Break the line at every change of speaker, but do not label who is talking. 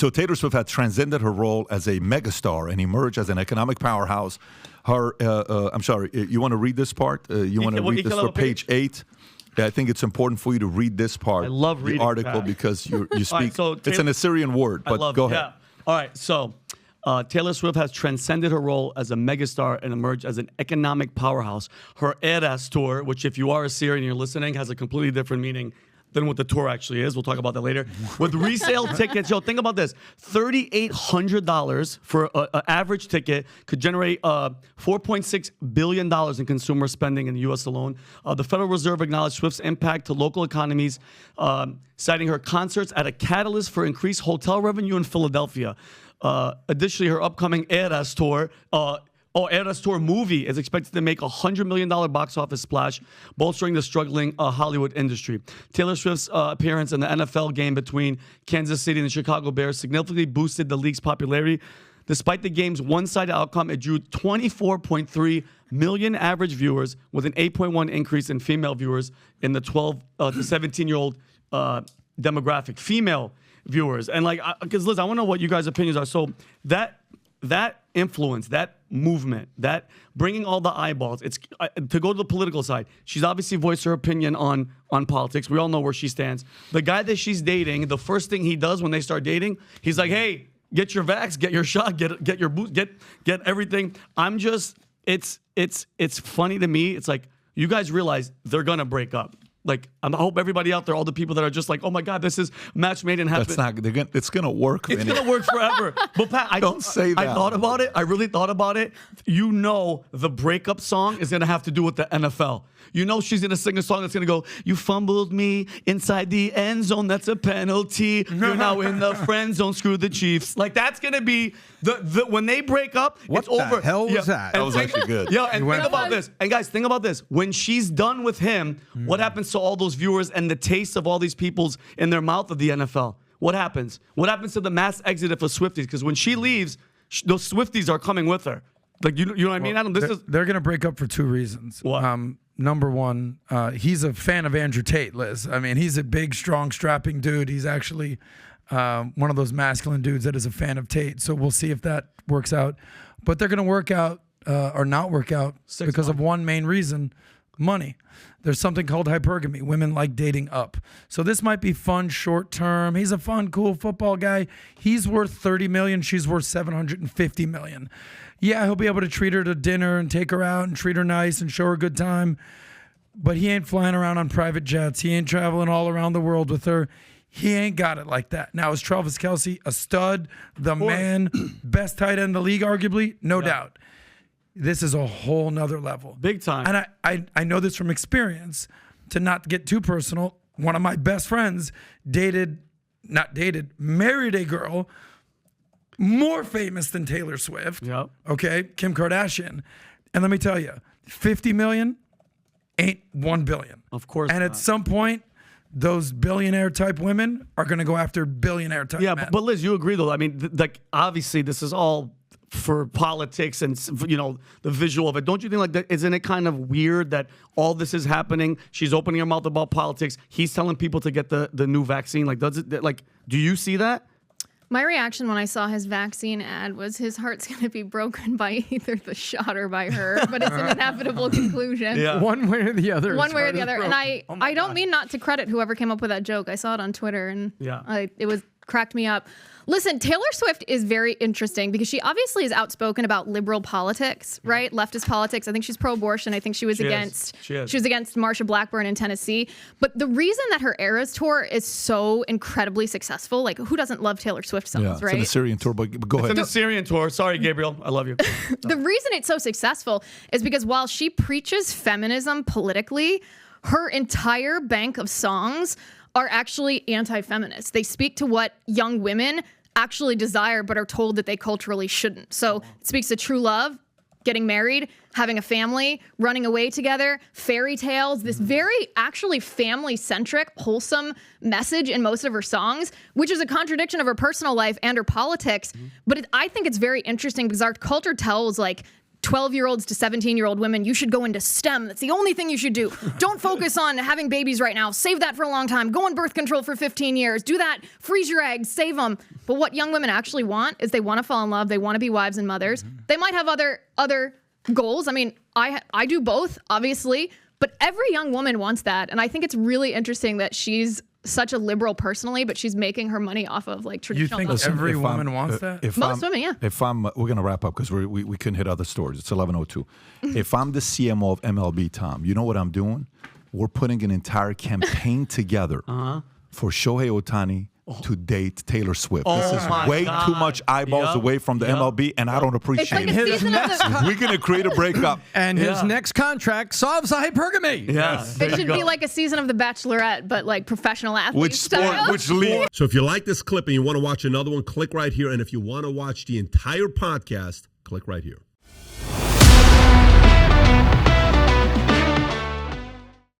So Taylor Swift had transcended her role as a megastar and emerged as an economic powerhouse. Her, I'm sorry, you want to read this part? You want to read this for page 8? I think it's important for you to read this part.
I love reading
the article
that.
because you speak.
Right, so
it's an Assyrian word, but go ahead.
Yeah. All right, so Taylor Swift has transcended her role as a megastar and emerged as an economic powerhouse. Her Eras tour, which if you are Assyrian and you're listening, has a completely different meaning than what the tour actually is. We'll talk about that later. With resale tickets, think about this. $3,800 for an average ticket could generate $4.6 billion in consumer spending in the U.S. alone. The Federal Reserve acknowledged Swift's impact to local economies, citing her concerts as a catalyst for increased hotel revenue in Philadelphia. Additionally, her upcoming Eras tour Eras Tour movie is expected to make a $100 million box office splash, bolstering the struggling Hollywood industry. Taylor Swift's appearance in the NFL game between Kansas City and the Chicago Bears significantly boosted the league's popularity. Despite the game's one-sided outcome, it drew 24.3 million average viewers, with an 8.1 increase in female viewers in the 12 to 17-year-old demographic. Female viewers. And because Liz, I want to know what you guys' opinions are. So that influence, that movement, that bringing all the eyeballs, it's to go to the political side. She's obviously voiced her opinion on politics. We all know where she stands. The guy that she's dating, the first thing he does when they start dating, he's like, hey, get your vax, get your shot, get your boot, get everything. It's funny to me. It's like, you guys realize they're gonna break up. Like, I hope everybody out there, all the people that are just like, oh my God, this is match made in heaven.
That's not. It's gonna work.
It's gonna work forever. But Pat,
don't say that.
I thought about it. I really thought about it. You know, the breakup song is gonna have to do with the NFL. You know, she's gonna sing a song that's gonna go, "You fumbled me inside the end zone. That's a penalty. You're now in the friend zone. Screw the Chiefs." Like, that's gonna be the when they break up.
What
it's over.
the hell was that?
That was actually good.
Yeah, and think about this. And guys, think about this. When she's done with him, what happens to all those viewers and the taste of all these people's in their mouth of the NFL? What happens? What happens to the mass exodus for Swifties? Because when she leaves, those Swifties are coming with her. Like, you know what I mean, Adam?
They're going to break up for two reasons.
What?
Number one, he's a fan of Andrew Tate, Liz. I mean, he's a big, strong, strapping dude. He's actually one of those masculine dudes that is a fan of Tate. So we'll see if that works out. But they're going to work out or not work out because of one main reason: money. There's something called hypergamy. Women like dating up. So this might be fun short term. He's a fun, cool football guy. He's worth $30 million. She's worth $750 million. Yeah, he'll be able to treat her to dinner and take her out and treat her nice and show her a good time. But he ain't flying around on private jets. He ain't traveling all around the world with her. He ain't got it like that. Now, is Travis Kelce a stud, the man, best tight end in the league, arguably? No doubt. This is a whole nother level.
Big time.
And I know this from experience. To not get too personal, one of my best friends married a girl more famous than Taylor Swift.
Yep.
Okay, Kim Kardashian. And let me tell you, 50 million ain't 1 billion.
Of course
And
not.
at some point, those billionaire type women are going to go after billionaire type men.
But Liz, you agree though? I mean, obviously this is all for politics and, the visual of it. Don't you think, like, that, isn't it kind of weird that all this is happening? She's opening her mouth about politics. He's telling people to get the new vaccine. Like, do you see that?
My reaction when I saw his vaccine ad was his heart's going to be broken by either the shot or by her, but it's an inevitable conclusion.
Yeah.
One way or the other.
One way or the other. And I don't mean not to credit whoever came up with that joke. I saw it on Twitter and it cracked me up. Listen, Taylor Swift is very interesting because she obviously is outspoken about liberal politics, right? Leftist politics. I think she's pro-abortion. I think she was against Marsha Blackburn in Tennessee. But the reason that her Eras tour is so incredibly successful, like, who doesn't love Taylor Swift songs, right?
It's an Assyrian tour, but go ahead.
It's an Assyrian tour. Sorry, Gabriel. I love you.
The reason it's so successful is because while she preaches feminism politically, her entire bank of songs are actually anti-feminist. They speak to what young women actually desire but are told that they culturally shouldn't. So it speaks to true love, getting married, having a family, running away together, fairy tales, this very actually family-centric, wholesome message in most of her songs, which is a contradiction of her personal life and her politics. But I think it's very interesting because our culture tells, like, 12-year-olds to 17-year-old women, you should go into STEM. That's the only thing you should do. Don't focus on having babies right now. Save that for a long time. Go on birth control for 15 years. Do that. Freeze your eggs. Save them. But what young women actually want is they want to fall in love. They want to be wives and mothers. They might have other goals. I mean, I do both, obviously. But every young woman wants that. And I think it's really interesting that she's such a liberal personally, but she's making her money off of like traditional.
You think every woman wants that?
Most women, yeah.
We're gonna wrap up because we couldn't hit other stories. It's 11:02. If I'm the CMO of MLB, Tom, you know what I'm doing? We're putting an entire campaign together for Shohei Ohtani to date Taylor Swift. This is way too much eyeballs away from the MLB, and I don't appreciate
it's like
it.
a season of the,
We're going to create a breakup.
And his next contract solves the hypergamy.
Yes.
it should be like a season of The Bachelorette, but like professional athletes.
Which sport, which league?
So if you like this clip and you want to watch another one, click right here. And if you want to watch the entire podcast, click right here.